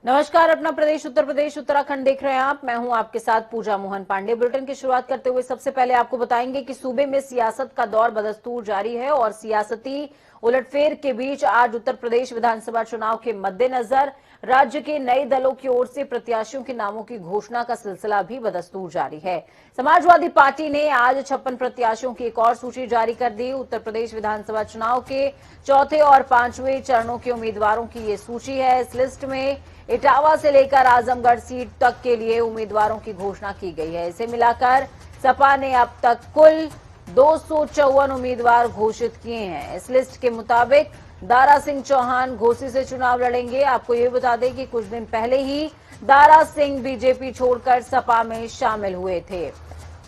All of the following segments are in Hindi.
नमस्कार, अपना प्रदेश उत्तर प्रदेश उत्तराखंड देख रहे हैं आप। मैं हूं आपके साथ पूजा मोहन पांडे। बुलेटिन की शुरुआत करते हुए सबसे पहले आपको बताएंगे कि सूबे में सियासत का दौर बदस्तूर जारी है और सियासती उलटफेर के बीच आज उत्तर प्रदेश विधानसभा चुनाव के मद्देनजर राज्य के नए दलों की ओर से प्रत्याशियों के नामों की घोषणा का सिलसिला भी बदस्तूर जारी है। समाजवादी पार्टी ने आज 56 प्रत्याशियों की एक और सूची जारी कर दी। उत्तर प्रदेश विधानसभा चुनाव के चौथे और पांचवें चरणों के उम्मीदवारों की ये सूची है। इस लिस्ट में इटावा से लेकर आजमगढ़ सीट तक के लिए उम्मीदवारों की घोषणा की गई है। इसे मिलाकर सपा ने अब तक कुल 254 उम्मीदवार घोषित किए हैं। इस लिस्ट के मुताबिक दारा सिंह चौहान घोसी से चुनाव लड़ेंगे। आपको ये बता दें कि कुछ दिन पहले ही दारा सिंह बीजेपी छोड़कर सपा में शामिल हुए थे।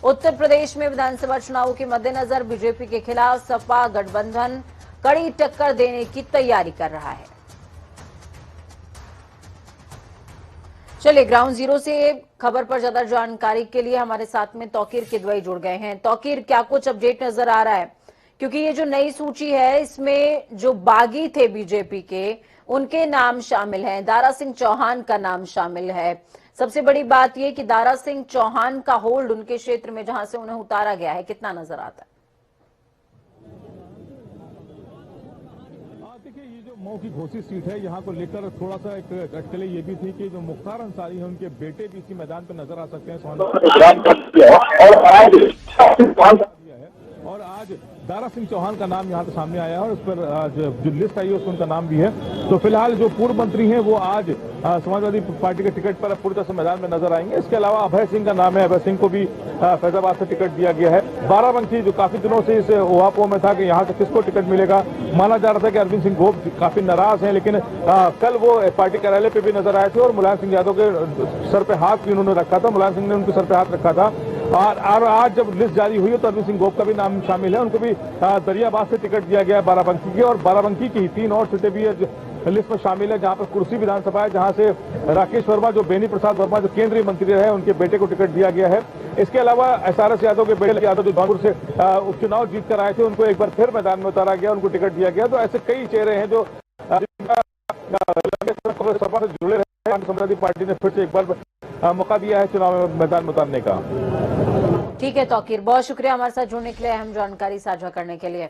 उत्तर प्रदेश में विधानसभा चुनावों के मद्देनजर बीजेपी के खिलाफ सपा गठबंधन कड़ी टक्कर देने की तैयारी कर रहा है। चलिए ग्राउंड जीरो से खबर पर ज्यादा जानकारी के लिए हमारे साथ में तौकीर किदवई जुड़ गए हैं। तौकीर, क्या कुछ अपडेट नजर आ रहा है? क्योंकि ये जो नई सूची है इसमें जो बागी थे बीजेपी के, उनके नाम शामिल हैं, दारा सिंह चौहान का नाम शामिल है। सबसे बड़ी बात यह कि दारा सिंह चौहान का होल्ड उनके क्षेत्र में जहां से उन्हें उतारा गया है, कितना नजर आता है? देखिए, ये जो मऊ की घोसी सीट है, यहाँ को लेकर थोड़ा सा एक अटकलें ये भी थी कि जो मुख्तार अंसारी है, उनके बेटे भी इसी मैदान पर नजर आ सकते हैं। और आज दारा सिंह चौहान का नाम यहाँ पे सामने आया है और उस पर जो लिस्ट आई है उसमें उनका नाम भी है। तो फिलहाल जो पूर्व मंत्री हैं वो आज समाजवादी पार्टी के टिकट पर पूरी तरह से मैदान में नजर आएंगे। इसके अलावा अभय सिंह का नाम है, अभय सिंह को भी फैजाबाद से टिकट दिया गया है। बाराबंकी जो काफी दिनों से इस उहापोह में था कि यहाँ से किसको टिकट मिलेगा, माना जा रहा था कि अरविंद सिंह घोष काफी नाराज हैं, लेकिन कल वो पार्टी कार्यालय पे भी नजर आए थे और मुलायम सिंह यादव के सर पे हाथ भी उन्होंने रखा था। मुलायम सिंह ने उनके सर पे हाथ रखा था। और आज जब लिस्ट जारी हुई तो अरविंद सिंह गोप का भी नाम शामिल है, उनको भी दरियाबाद से टिकट दिया गया है बाराबंकी के। और बाराबंकी की 3 और सीटें भी लिस्ट में शामिल है, जहां पर कुर्सी विधानसभा है, जहां से राकेश वर्मा, जो बेनी प्रसाद वर्मा जो केंद्रीय मंत्री रहे, उनके बेटे को टिकट दिया गया है। इसके अलावा SRS यादव के बेटे यादव जो कानपुर से उपचुनाव जीत कर आए थे, उनको एक बार फिर मैदान में उतारा गया, उनको टिकट दिया गया। तो ऐसे कई चेहरे हैं जो सपा से जुड़े रहे। समाजवादी पार्टी ने फिर से एक बार मौका दिया है चुनाव में मैदान में उतारने का। ठीक है तौकीर, बहुत शुक्रिया हमारे साथ जुड़ने के लिए, अहम जानकारी साझा करने के लिए।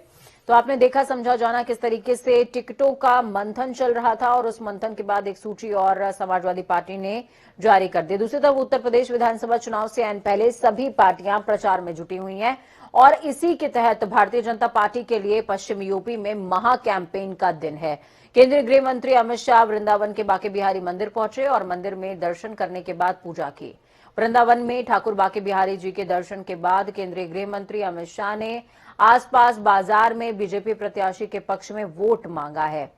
तो आपने देखा, समझा, जाना किस तरीके से टिकटों का मंथन चल रहा था और उस मंथन के बाद एक सूची और समाजवादी पार्टी ने जारी कर दी। दूसरी तरफ उत्तर प्रदेश विधानसभा चुनाव से ऐन पहले सभी पार्टियां प्रचार में जुटी हुई हैं और इसी के तहत भारतीय जनता पार्टी के लिए पश्चिम यूपी में महा कैंपेन का दिन है। केंद्रीय गृह मंत्री अमित शाह वृंदावन के बांके बिहारी मंदिर पहुंचे और मंदिर में दर्शन करने के बाद पूजा की। वृंदावन में ठाकुर बांके बिहारी जी के दर्शन के बाद केंद्रीय गृह मंत्री अमित शाह ने आसपास बाजार में बीजेपी प्रत्याशी के पक्ष में वोट मांगा है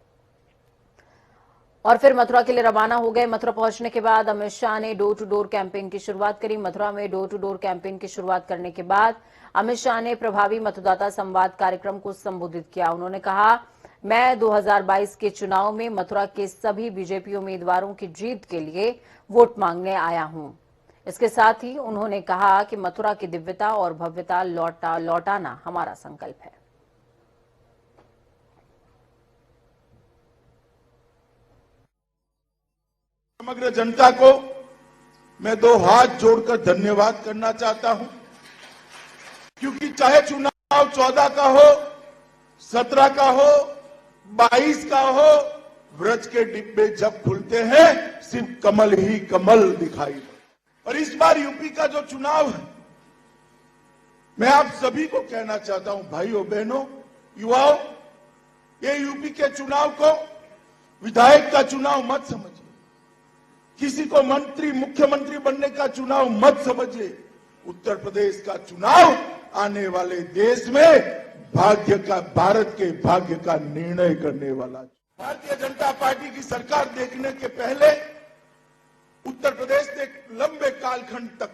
और फिर मथुरा के लिए रवाना हो गए। मथुरा पहुंचने के बाद अमित शाह ने डोर टू डोर कैंपेन की शुरुआत करी। मथुरा में डोर टू डोर कैंपेन की शुरुआत करने के बाद अमित शाह ने प्रभावी मतदाता संवाद कार्यक्रम को संबोधित किया। उन्होंने कहा, मैं 2022 के चुनाव में मथुरा के सभी बीजेपी उम्मीदवारों की जीत के लिए वोट मांगने आया हूं। इसके साथ ही उन्होंने कहा कि मथुरा की दिव्यता और भव्यता लौटाना हमारा संकल्प है। समग्र जनता को मैं 2 हाथ जोड़कर धन्यवाद करना चाहता हूं, क्योंकि चाहे चुनाव 14 का हो, 17 का हो, 22 का हो, व्रज के डिब्बे जब खुलते हैं सिर्फ कमल ही कमल दिखाई दे। और इस बार यूपी का जो चुनाव है, मैं आप सभी को कहना चाहता हूं, भाइयों बहनों युवाओं, ये यूपी के चुनाव को विधायक का चुनाव मत समझिए, किसी को मंत्री मुख्यमंत्री बनने का चुनाव मत समझिए। उत्तर प्रदेश का चुनाव आने वाले देश में भारत के भाग्य का निर्णय करने वाला। भारतीय जनता पार्टी की सरकार देखने के पहले उत्तर प्रदेश ने लंबे कालखंड तक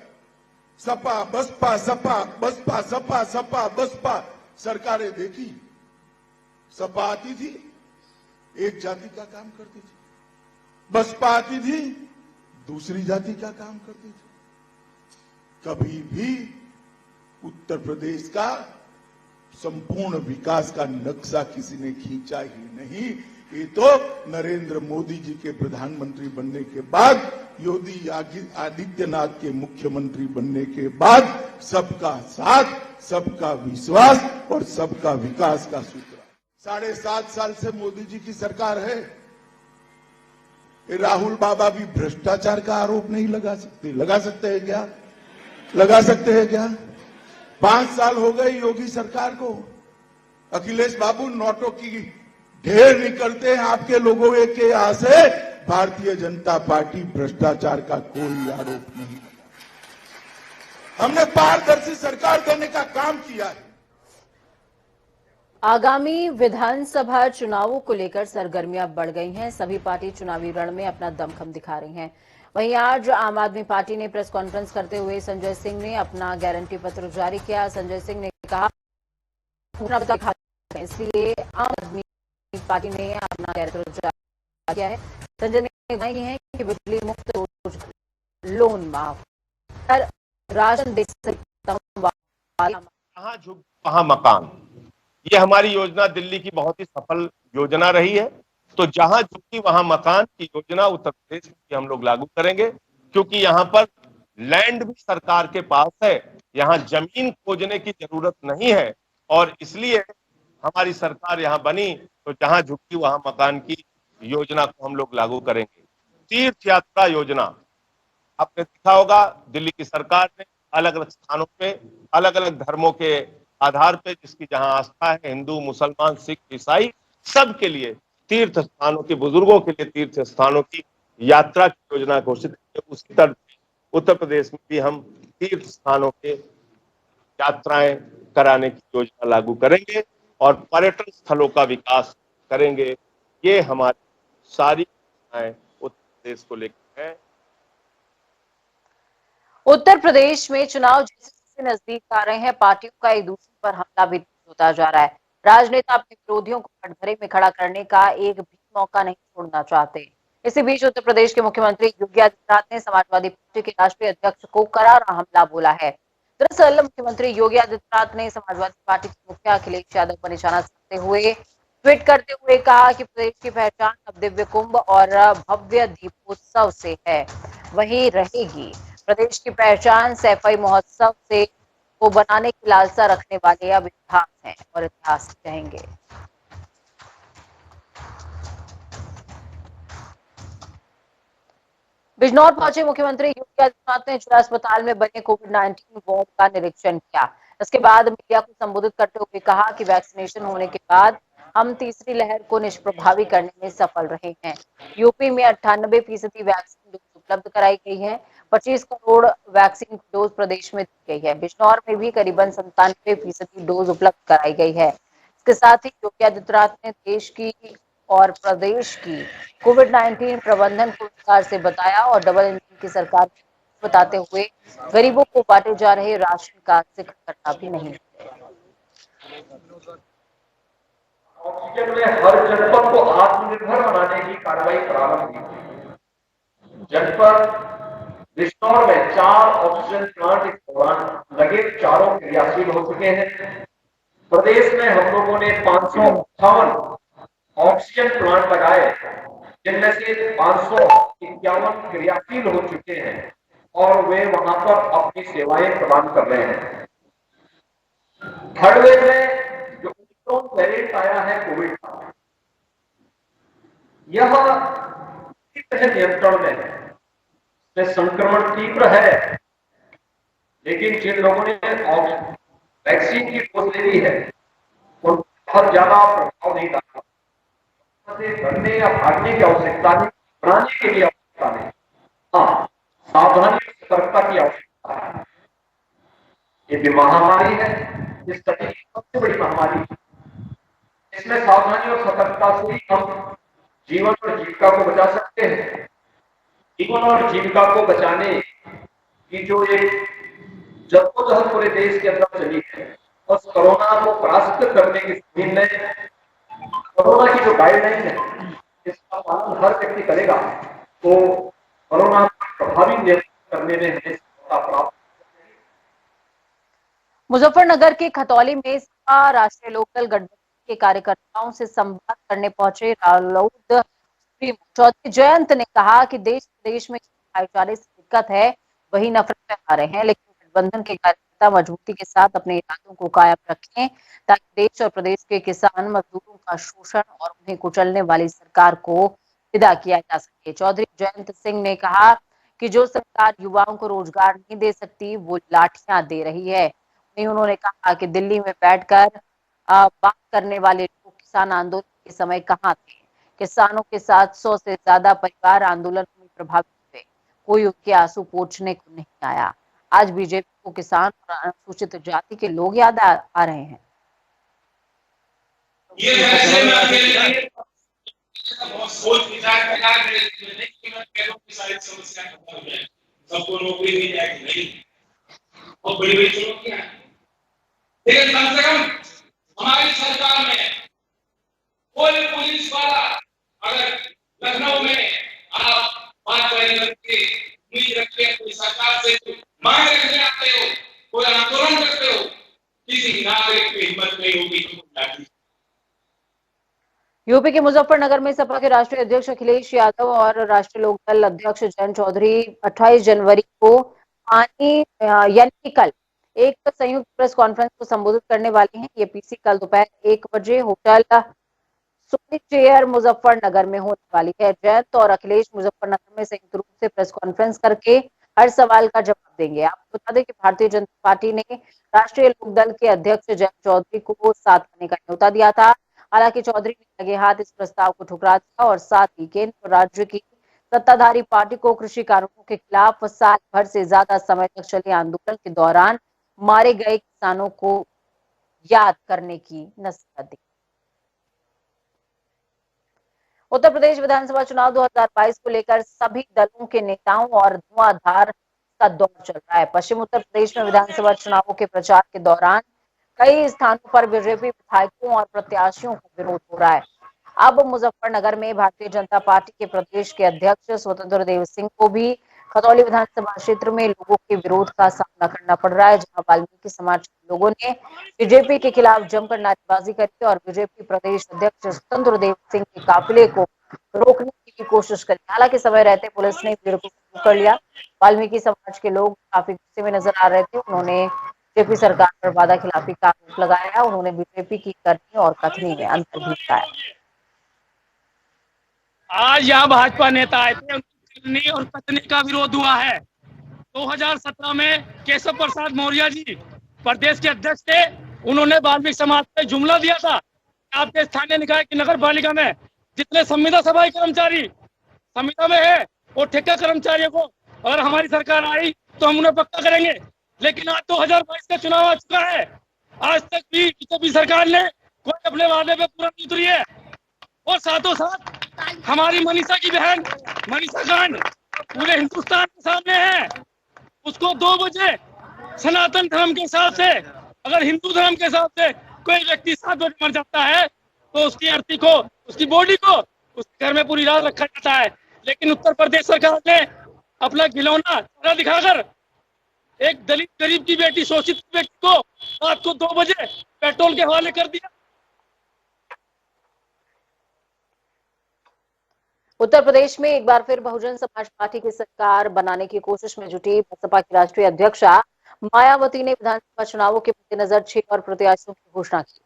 सपा बसपा सपा बसपा सपा सपा बसपा सरकारें देखी। सपा आती थी, एक जाति का काम करती थी, बसपा आती थी, दूसरी जाति का काम करती थी। कभी भी उत्तर प्रदेश का संपूर्ण विकास का नक्शा किसी ने खींचा ही नहीं। ये तो नरेंद्र मोदी जी के प्रधानमंत्री बनने के बाद, योगी आदित्यनाथ के मुख्यमंत्री बनने के बाद सबका साथ, सबका विश्वास और सबका विकास का सूत्र। 7.5 साल से मोदी जी की सरकार है। राहुल बाबा भी भ्रष्टाचार का आरोप नहीं लगा सकते। लगा सकते हैं क्या? लगा सकते हैं क्या? 5 साल हो गए योगी सरकार को। अखिलेश बाबू, नोटों की ढेर निकलते हैं आपके लोगों के यहां से। भारतीय जनता पार्टी भ्रष्टाचार का कोई आरोप नहीं लगा। हमने पारदर्शी सरकार देने का काम किया है। आगामी विधानसभा चुनावों को लेकर सरगर्मियां बढ़ गई हैं। सभी पार्टी चुनावी रण में अपना दमखम दिखा रही हैं। वहीं आज आम आदमी पार्टी ने प्रेस कॉन्फ्रेंस करते हुए संजय सिंह ने अपना गारंटी पत्र जारी किया। संजय सिंह ने कहा, इसलिए आम आदमी पार्टी ने अपना गारंटी पत्र जारी किया है। संजय ने कहा है कि बिजली मुफ्त, लोन माफ, राशन दे सकता जहां झुक वहां मकान, ये हमारी योजना दिल्ली की बहुत ही सफल योजना रही है। तो जहां झुकी वहां मकान की योजना उत्तर प्रदेश में भी हम लोग लागू करेंगे, क्योंकि यहाँ पर लैंड भी सरकार के पास है, यहाँ जमीन खोजने की जरूरत नहीं है। और इसलिए हमारी सरकार यहाँ बनी, तो जहां झुकी वहां मकान की योजना को हम लोग लागू करेंगे। तीर्थ यात्रा योजना, आपने देखा होगा दिल्ली की सरकार ने अलग अलग स्थानों पे, अलग अलग धर्मों के आधार पे, जिसकी जहां आस्था है, हिंदू, मुसलमान, सिख, ईसाई, सबके लिए तीर्थ स्थानों के, बुजुर्गों के लिए तीर्थ स्थानों की यात्रा की योजना घोषित की। उसी तरह उत्तर प्रदेश में भी हम तीर्थ स्थानों के यात्राएं कराने की योजना लागू करेंगे और पर्यटन स्थलों का विकास करेंगे। ये हमारी सारी योजनाएं उत्तर प्रदेश को लेकर है। उत्तर प्रदेश में चुनाव जैसे नजदीक आ रहे हैं, पार्टियों का एक दूसरे पर हमला भी होता जा रहा है। राजनेता अपने विरोधियों को कटघरे में खड़ा करने का एक भी मौका नहीं छोड़ना चाहते। इसी बीच उत्तर प्रदेश के मुख्यमंत्री योगी आदित्यनाथ ने समाजवादी पार्टी के राष्ट्रीय अध्यक्ष को करारा हमला बोला है। दरअसल मुख्यमंत्री योगी आदित्यनाथ ने समाजवादी पार्टी के मुखिया अखिलेश यादव पर निशाना साधते हुए ट्वीट करते हुए कहा कि प्रदेश की पहचान अब दिव्य कुंभ और भव्य दीपोत्सव से है, वही रहेगी। प्रदेश की पहचान सैफई महोत्सव से को बनाने की लालसा रखने वाले अब इतिहास हैं और इतिहास रहेंगे। बिजनौर पहुंचे मुख्यमंत्री योगी आदित्यनाथ ने जिला अस्पताल में बने कोविड-19 वार्ड का निरीक्षण किया। इसके बाद मीडिया को संबोधित करते हुए कहा कि वैक्सीनेशन होने के बाद हम तीसरी लहर को निष्प्रभावी करने में सफल रहे हैं। यूपी में 98% वैक्सीन डोज उपलब्ध कराई गई है। 25 करोड़ वैक्सीन डोज प्रदेश में दी गई है। बिजनौर में भी करीबन 97% डोज उपलब्ध कराई गई है। इसके साथ ही योगी आदित्यनाथ ने देश की और प्रदेश की कोविड-19 प्रबंधन को विस्तार से बताया और डबल इंजन की सरकार बताते हुए गरीबों को बांटे जा रहे राशन का जिक्र करना भी नहीं। ऑक्सीजन में हर जनपद को आत्मनिर्भर बनाने की कार्रवाई प्रारंभ की। जनपद बिजनौर में 4 ऑक्सीजन प्लांट इस दौरान लगे, चारों क्रियाशील हो चुके हैं। प्रदेश में हम लोगों ने 558 ऑक्सीजन प्लांट लगाए, जिनमें से 551 क्रियाशील हो चुके हैं और वे वहां पर अपनी सेवाएं प्रदान कर रहे हैं। थर्ड वेव में जो ओमिक्रॉन वेरिएंट आया है कोविड का, यह नियंत्रण में है, संक्रमण तीव्र है, लेकिन जिन लोगों ने वैक्सीन की डोज ले ली है उन बहुत ज्यादा प्रभाव नहीं डाला। से डरने या भागने की आवश्यकता नहीं, बनाने के लिए आवश्यकता नहीं, हाँ सावधानी और सतर्कता की आवश्यकता है। ये भी महामारी है, इस सदी की सबसे बड़ी महामारी है। इसमें सावधानी और सतर्कता से ही हम जीवन और जीविका को बचा सकते हैं। जीवन और जीविका को बचाने की जो एक जद्दोजहद पूरे देश के अंदर चली है, उस कोरोना को परास्त करने की मुहिम में कोरोना की जो गाइडलाइन है, इसका पालन हर व्यक्ति करेगा तो कोरोना प्रभावी नियंत्रण करने में हमें सफलता प्राप्त। मुजफ्फरनगर के खतौली में राष्ट्रीय लोकदल गठबंधन के कार्यकर्ताओं से संवाद करने पहुंचे रालोद चौधरी जयंत ने कहा कि देश प्रदेश में भाईचारे से दिक्कत है, वही नफरत फैला रहे हैं, लेकिन गठबंधन के कार्यकर्ता मजबूती के साथ अपने इरादों को कायम रखें ताकि देश और प्रदेश के किसान मजदूरों का शोषण और उन्हें कुचलने वाली सरकार को विदा किया जा सके। चौधरी जयंत सिंह ने कहा कि जो सरकार युवाओं को रोजगार नहीं दे सकती, वो लाठियां दे रही है। वहीं उन्होंने कहा कि दिल्ली में बैठकर बात करने वाले लोग किसान आंदोलन के समय कहां थे। किसानों के 700 से ज्यादा परिवार आंदोलन में प्रभावित हुए, कोई उनके आंसू पोंछने को नहीं आया। आज बीजेपी को किसान और अनुसूचित जाति के लोग याद आ रहे हैं। ये फैसले में आपके लिए बहुत सोच विचार करना है कि मैं कह दूं कि सारी समस्या खत्म हो जाए, सबको नौकरी मिल जाएगी, नहीं। और बड़ी बड़ी चुनौतियां हैं, लेकिन कम से कम हमारी सरकार में कोई पुलिस वाला अगर लखनऊ में आप 5 बजे के उम्मीद रखते हैं, कोई सरकार से मांग रखने आते हो, कोई आंदोलन करते हो, किसी नागरिक की हिम्मत नहीं होगी तो यूपी के मुजफ्फरनगर में सपा के राष्ट्रीय अध्यक्ष अखिलेश यादव और राष्ट्रीय लोकदल अध्यक्ष जयंत चौधरी 28 जनवरी को यानी कि कल एक संयुक्त प्रेस कॉन्फ्रेंस को संबोधित करने वाले हैं। ये पीसी कल दोपहर 1 बजे होटल सोनी चेयर मुजफ्फरनगर में होने वाली है। जयंत और अखिलेश मुजफ्फरनगर में संयुक्त रूप से प्रेस कॉन्फ्रेंस करके हर सवाल का जवाब देंगे। आपको बता दें कि भारतीय जनता पार्टी ने राष्ट्रीय लोकदल के अध्यक्ष जयंत चौधरी को साथ आने का न्योता दिया था। हालांकि चौधरी ने लगे हाथ इस प्रस्ताव को ठुकरा दिया और साथ ही केंद्र और राज्य की सत्ताधारी पार्टी को कृषि कानूनों के खिलाफ साल भर से ज्यादा समय तक चले आंदोलन के दौरान मारे गए किसानों को याद करने की नसीहत दी। उत्तर प्रदेश विधानसभा चुनाव 2022 को लेकर सभी दलों के नेताओं और धुआंधार का दौर चल रहा है। पश्चिम उत्तर प्रदेश में विधानसभा चुनावों के प्रचार के दौरान कई स्थानों पर बीजेपी विधायकों और प्रत्याशियों का विरोध हो रहा है। अब मुजफ्फरनगर में भारतीय जनता पार्टी के प्रदेश के अध्यक्ष स्वतंत्र देव सिंह को भी खतौली विधानसभा क्षेत्र में लोगों के विरोध का सामना करना पड़ रहा है, जहां वाल्मीकि समाज के लोगों ने बीजेपी के खिलाफ जमकर नारेबाजी करी और बीजेपी प्रदेश अध्यक्ष स्वतंत्र देव सिंह के काफिले को रोकने की भी कोशिश करी। हालांकि समय रहते पुलिस ने भीड़ को काबू कर लिया। वाल्मीकि समाज के लोग काफी गुस्से में नजर आ रहे थे। उन्होंने बीजेपी सरकार पर वादा खिलाफी का आरोप लगाया। उन्होंने बीजेपी की करनी और कथनी में अंतर भी बताया। आज यहाँ भाजपा नेता आए थे, उनकी करनी और कथनी का विरोध हुआ है। 2017 में केशव प्रसाद मौर्य जी प्रदेश के अध्यक्ष थे, उन्होंने वाल्मीकि समाज पे जुमला दिया था। आपके स्थानीय निकाय की नगर पालिका में जितने संविदा सफाई कर्मचारी संविदा में है वो ठेका कर्मचारियों को अगर हमारी सरकार आई तो हम उन्हें पक्का करेंगे। लेकिन आज 2022 का चुनाव आ चुका है, आज तक भी बीजेपी सरकार ने कोई अपने वादे पे पूरा नहीं उतरी है। और साथों साथ हमारी मनीषा की बहन मनीषा कांड पूरे हिंदुस्तान के सामने है। उसको 2 बजे सनातन धर्म के हिसाब से, अगर हिंदू धर्म के हिसाब से कोई व्यक्ति 7 बजे मर जाता है तो उसकी अर्थी को, उसकी बॉडी को उसके घर में पूरी रात रखा जाता है। लेकिन उत्तर प्रदेश सरकार ने अपना घिनौना चेहरा दिखाकर एक दलित गरीब की बेटी, शोषित व्यक्ति को रात को 2 बजे पेट्रोल के हवाले कर दिया। उत्तर प्रदेश में एक बार फिर बहुजन समाज पार्टी की सरकार बनाने की कोशिश में जुटी बसपा की राष्ट्रीय अध्यक्षा मायावती ने विधानसभा चुनावों के मद्देनजर 6 और प्रत्याशियों की घोषणा की।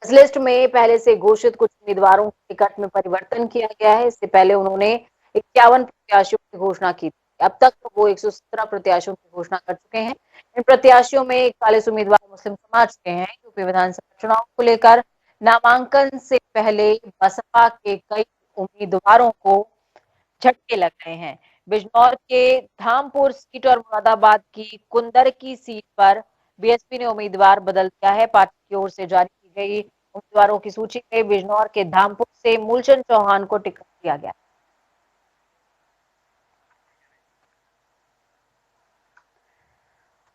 इस लिस्ट में पहले से घोषित कुछ उम्मीदवारों के टिकट में परिवर्तन किया गया है। इससे पहले उन्होंने 51 प्रत्याशियों की घोषणा की थी। अब तक वो 117 प्रत्याशियों की घोषणा कर चुके हैं। इन प्रत्याशियों में 41 उम्मीदवार मुस्लिम समाज के हैं। यूपी विधानसभा चुनाव को लेकर नामांकन से पहले बसपा के कई उम्मीदवारों को झटके लग रहे हैं। बिजनौर के धामपुर सीट और मुरादाबाद की कुंदर की सीट पर बीएसपी ने उम्मीदवार बदल दिया है। पार्टी की ओर से जारी की गई उम्मीदवारों की सूची में बिजनौर के धामपुर से मूलचंद चौहान को टिकट दिया गया।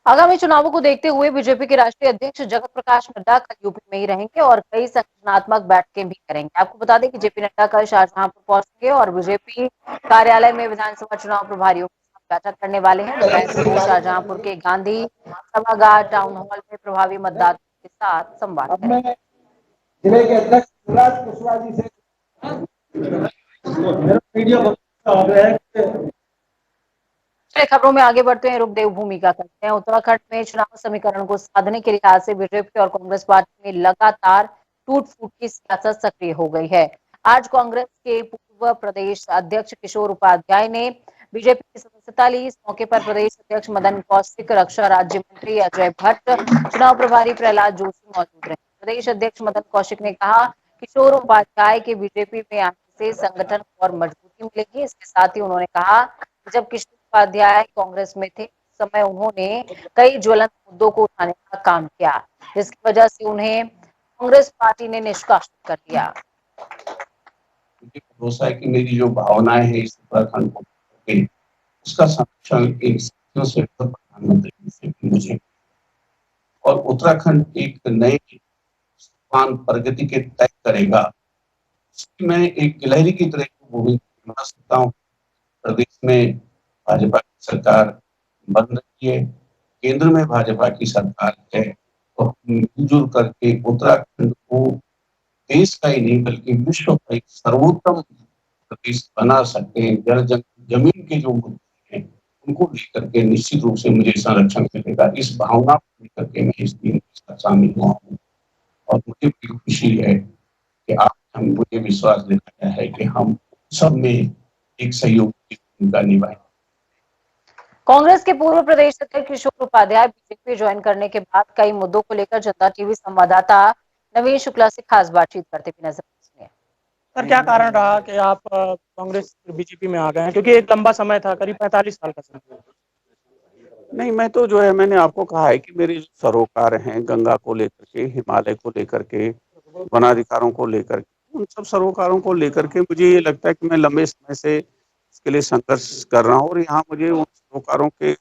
आगामी चुनावों को देखते हुए बीजेपी के राष्ट्रीय अध्यक्ष जगत प्रकाश नड्डा कल यूपी में ही रहेंगे और कई संगठनात्मक बैठकें भी करेंगे। आपको बता दें कि जेपी नड्डा कल शाहजहांपुर पहुंचेंगे और बीजेपी कार्यालय में विधानसभा चुनाव प्रभारियों के साथ बैठक करने वाले हैं। दोपहर से शाहजहांपुर के गांधी सभागार टाउन हॉल में प्रभावी मतदाताओं के साथ संवाद करेंगे। जिले के अध्यक्ष युवराज कुशवाहा जी से मेरा मीडिया बहुत है। चलिए खबरों में आगे बढ़ते हैं, रुक देवभूमि का करते हैं। उत्तराखंड में चुनाव समीकरण को साधने के लिहाज से बीजेपी और कांग्रेस पार्टी में लगातार टूट फूट की सियासत सक्रिय हो गई है। आज कांग्रेस के पूर्व प्रदेश अध्यक्ष किशोर उपाध्याय ने बीजेपी की सदस्यता ली। इस मौके पर प्रदेश अध्यक्ष मदन कौशिक, रक्षा राज्य मंत्री अजय भट्ट, चुनाव प्रभारी प्रहलाद जोशी मौजूद रहे। प्रदेश अध्यक्ष मदन कौशिक ने कहा, किशोर उपाध्याय के बीजेपी में आने से संगठन को और मजबूती मिलेगी। इसके साथ ही उन्होंने कहा, जब किशोर उपाध्याय कांग्रेस में थे उस समय उन्होंने कई ज्वलंत मुद्दों को उठाने का काम किया, जिसकी वजह से उन्हें कांग्रेस पार्टी ने निष्कासित कर दिया। मुझे भरोसा है कि मेरी जो भावनाएं हैं इस उत्तराखंड को उसका संरक्षण एक सदियों से प्रधानमंत्री से भी मुझे, और उत्तराखंड एक नए प्रगति के तय करेगा। मैं एक गिलहरी की तरह भूमिका निभा सकता हूँ। प्रदेश में भाजपा की सरकार बन रही है, केंद्र में भाजपा की सरकार है, तो मिलजुल करके उत्तराखंड को देश का ही नहीं बल्कि विश्व का एक सर्वोत्तम प्रदेश बना सकते हैं। जमीन के जो मुद्दे हैं उनको लेकर के निश्चित रूप से मुझे संरक्षण मिलेगा। इस भावना को लेकर के मैं इस दिन के साथ शामिल हुआ हूँ और मुझे बड़ी खुशी है कि आज मुझे विश्वास दिलाया है कि हम सब में एक सहयोग की भूमिका निभाएं। कांग्रेस के पूर्व प्रदेश अध्यक्ष किशोर उपाध्याय बीजेपी ज्वाइन करने के बाद कई मुद्दों को लेकर जनता टीवी संवाददाता नवीन शुक्ला से खास बातचीत करते हुए नजर आए। सर, क्या कारण रहा कि आप कांग्रेस बीजेपी में आ गए हैं, क्योंकि एक लंबा समय था, करीब 45 साल का समय। नहीं, मैं तो जो है मैंने आपको कहा है कि मेरे जो सरोकार हैं गंगा को लेकर के, हिमालय को लेकर के, वनाधिकारों को लेकर के, उन सब सरोकारों को लेकर के मुझे ये लगता है कि मैं लंबे समय से इसके लिए संघर्ष कर रहा हूँ और यहाँ मुझे उन सरोकारों के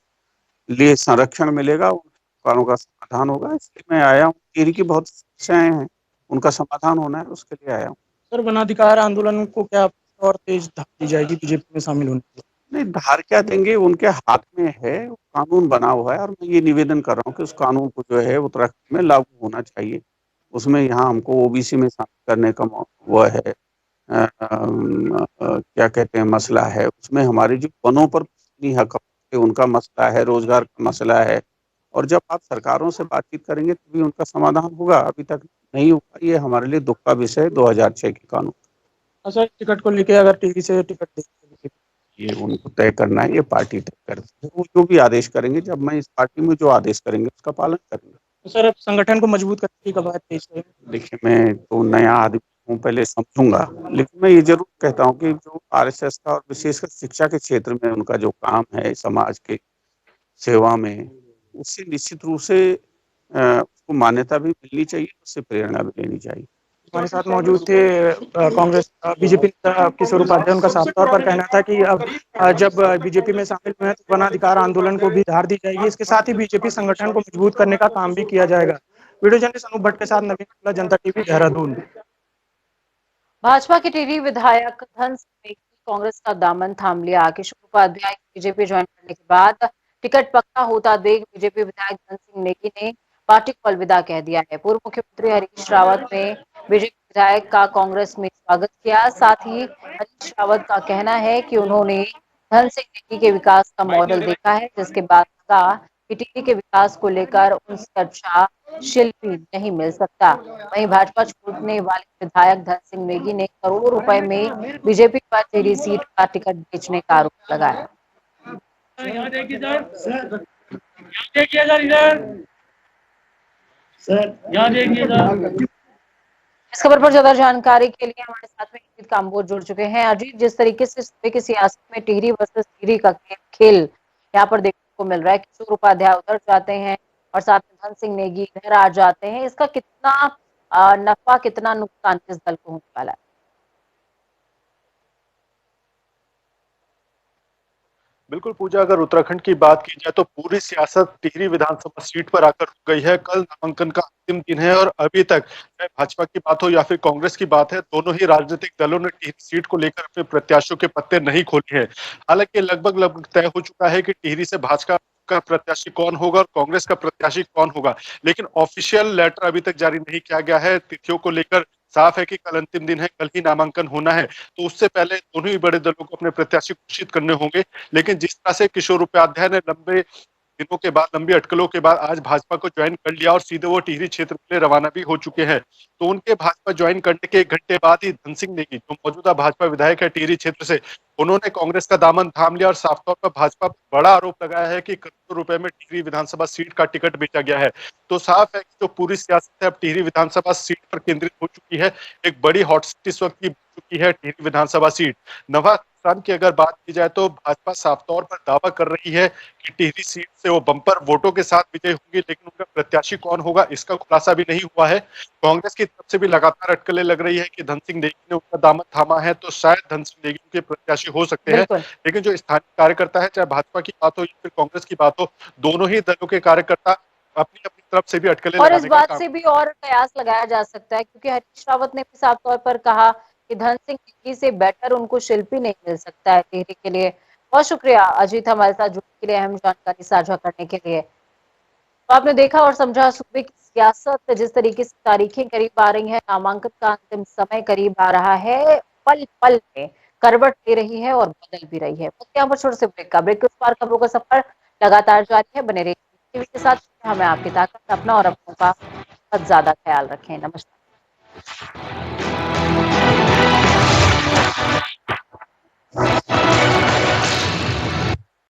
लिए संरक्षण मिलेगा, उन सरोकारों का समाधान होगा, इसलिए मैं आया हूँ। टिहरी की बहुत समस्याएं हैं, उनका समाधान होना है, उसके लिए आया हूँ। सर, वनाधिकार आंदोलन को क्या और तेज धार दी जाएगी बीजेपी में शामिल होने के लिए? नहीं, धार क्या देंगे, उनके हाथ में है, कानून बना हुआ है और मैं ये निवेदन कर रहा हूँ कि उस कानून को जो है उत्तराखंड में लागू होना चाहिए। उसमें यहाँ हमको ओबीसी में शामिल करने का वो है क्या कहते हैं मसला है, उसमें हमारे जो वनों पर हक है उनका मसला है, रोजगार का मसला है, और जब आप सरकारों से बातचीत करेंगे तभी उनका समाधान होगा। अभी तक नहीं हुआ, ये हमारे लिए दुख का विषय है 2006 के कानून। अच्छा, टिकट को लेके अगर टीवी से टिकट ये उनको तय करना है, ये पार्टी तय करती है, वो जो भी आदेश करेंगे, जब मैं इस पार्टी में जो आदेश करेंगे उसका पालन करेंगे। तो सर, अब संगठन को मजबूत करने की कवायद तेज है। देखिए, मैं तो नया आदमी हूँ, पहले समझूंगा, लेकिन मैं ये जरूर कहता हूँ कि जो आरएसएस का और विशेषकर शिक्षा के क्षेत्र में उनका जो काम है समाज के सेवा में, उससे निश्चित रूप से उसको मान्यता भी मिलनी चाहिए, उससे प्रेरणा भी लेनी चाहिए। हमारे साथ मौजूद थे कांग्रेस बीजेपी नेता किशोर उपाध्याय। उनका साफ तौर पर कहना था कि अब जब बीजेपी में शामिल हुए हैं तो वनाधिकार आंदोलन को भी धार दी जाएगी। इसके साथ ही बीजेपी संगठन को मजबूत करने का काम भी किया जाएगा। वीडियो जर्नलिस्ट अनूप भट्ट के साथ नवीन शुक्ला, जनता टीवी, देहरादून। भाजपा के टिहरी विधायक धन सिंह ने कांग्रेस का दामन थाम लिया। किशोर उपाध्याय बीजेपी ज्वाइन करने के बाद टिकट पक्का होता देख बीजेपी विधायक धन सिंह नेगी ने पार्टी को अलविदा कह दिया है। पूर्व मुख्यमंत्री हरीश रावत ने बीजेपी विधायक का कांग्रेस में स्वागत किया। साथ ही हरीश रावत का कहना है कि उन्होंने धन सिंह नेगी के विकास का मॉडल देखा है, जिसके बाद कहा कि टिहरी के विकास को लेकर उनसे अच्छा शिल्पी नहीं मिल सकता। वहीं भाजपा छोड़ने वाले विधायक धन सिंह नेगी ने करोड़ों रुपए में बीजेपी पर टिहरी सीट का टिकट बेचने का आरोप लगाया। इस खबर पर ज्यादा जानकारी के लिए हमारे साथ में अजीत काम्बोज जुड़ चुके हैं। अजीत, जिस तरीके से सूबे की सियासत में टिहरी वर्सेस टिहरी का खेल यहाँ पर देखने को मिल रहा है, किशोर उपाध्याय उधर जाते हैं और साथ में धन सिंह नेगी इधर आ जाते हैं, इसका कितना नफा कितना नुकसान किस दल को होने वाला है? बिल्कुल पूजा, अगर उत्तराखंड की बात की जाए तो पूरी सियासत टिहरी विधानसभा सीट पर आकर रुक गई है। कल नामांकन का अंतिम दिन है और अभी तक चाहे भाजपा की बात हो या फिर कांग्रेस की बात है, दोनों ही राजनीतिक दलों ने टिहरी सीट को लेकर अपने प्रत्याशियों के पत्ते नहीं खोले हैं। हालांकि लगभग तय हो चुका है कि टिहरी से भाजपा का प्रत्याशी कौन होगा और कांग्रेस का प्रत्याशी कौन होगा, लेकिन ऑफिशियल लेटर अभी तक जारी नहीं किया गया है। तिथियों को लेकर साफ है कि कल अंतिम दिन है, कल ही नामांकन होना है, तो उससे पहले दोनों ही बड़े दलों को अपने प्रत्याशी घोषित करने होंगे। लेकिन जिस तरह से किशोर उपाध्याय ने लंबे दिनों के बाद, लंबी अटकलों के बाद आज भाजपा को ज्वाइन कर लिया और सीधे वो टिहरी क्षेत्र के लिए रवाना भी हो चुके हैं, तो उनके भाजपा ज्वाइन करने के 1 घंटे बाद ही धन सिंह नेगी, जो मौजूदा भाजपा विधायक है टिहरी क्षेत्र से, उन्होंने कांग्रेस का दामन थाम लिया और साफ तौर पर भाजपा पर बड़ा आरोप लगाया है कि करोड़ों रुपए में टिहरी विधानसभा सीट का टिकट बेचा गया है। तो साफ है कि जो पूरी सियासत है अब टिहरी विधानसभा सीट पर केंद्रित हो चुकी है। एक बड़ी हॉट सीट इस वक्त की बन चुकी है टिहरी विधानसभा सीट। नवा स्थान की अगर बात की जाए तो भाजपा साफ तौर पर दावा कर रही है कि टिहरी सीट से वो बम्पर वोटों के साथ विजय होंगी, लेकिन उनका प्रत्याशी कौन होगा इसका खुलासा भी नहीं हुआ है। कांग्रेस की तरफ से भी लगातार अटकलें लग रही है कि धन सिंह नेगी ने उनका दामन थामा है, तो शायद धन सिंह नेगी उनके प्रत्याशी हो सकते हैं। लेकिन जो स्थानीय कार्यकर्ता है, चाहे भाजपा की बात हो या फिर कांग्रेस की बात हो, दोनों ही दलों के कार्यकर्ता अपनी अपनी तरफ से भी अटकलें और इस लगाने का बात काम से भी और कयास लगाया जा सकता है, क्योंकि हरीश रावत ने भी साफ तौर पर कहा कि धन सिंह नेगी से बेटर उनको शिल्पी नहीं मिल सकता है टिहरी के लिए। बहुत शुक्रिया अजीत हमारे साथ जुड़ने के लिए, अहम जानकारी साझा करने के लिए। तो आपने देखा और समझा सूबे की सियासत जिस तरीके से तारीखें करीब आ रही हैं, नामांकन का अंतिम समय करीब आ रहा है, पल पल में करवट ले रही है और बदल भी रही है। यहाँ पर छोटे से ब्रेक का, ब्रेक के उस पार खबरों का सफर लगातार जारी है। बने रहिए टीवी के साथ, हमें आपकी ताकत, अपना और अपनों का बहुत ज्यादा ख्याल रखें। नमस्कार।